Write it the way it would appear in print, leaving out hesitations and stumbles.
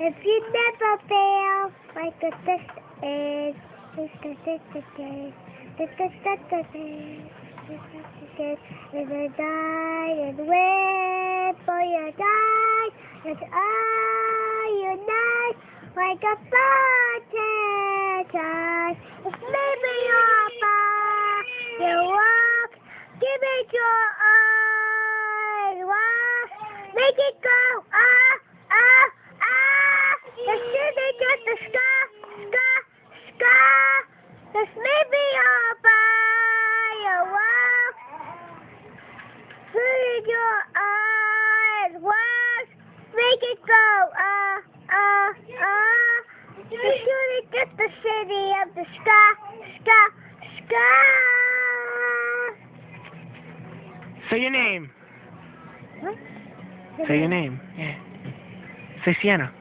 If you never fail, like a test is, if you die and wait for your die, it's all you need, like a potato. If maybe you're far, you walk, give it your eyes, walk, make it go, the city just a scar, this may be all by your walk. Close your eyes, walk, make it go, the city just the city of the sky. Say your name. What? Say your name. Yeah. Say Sienna.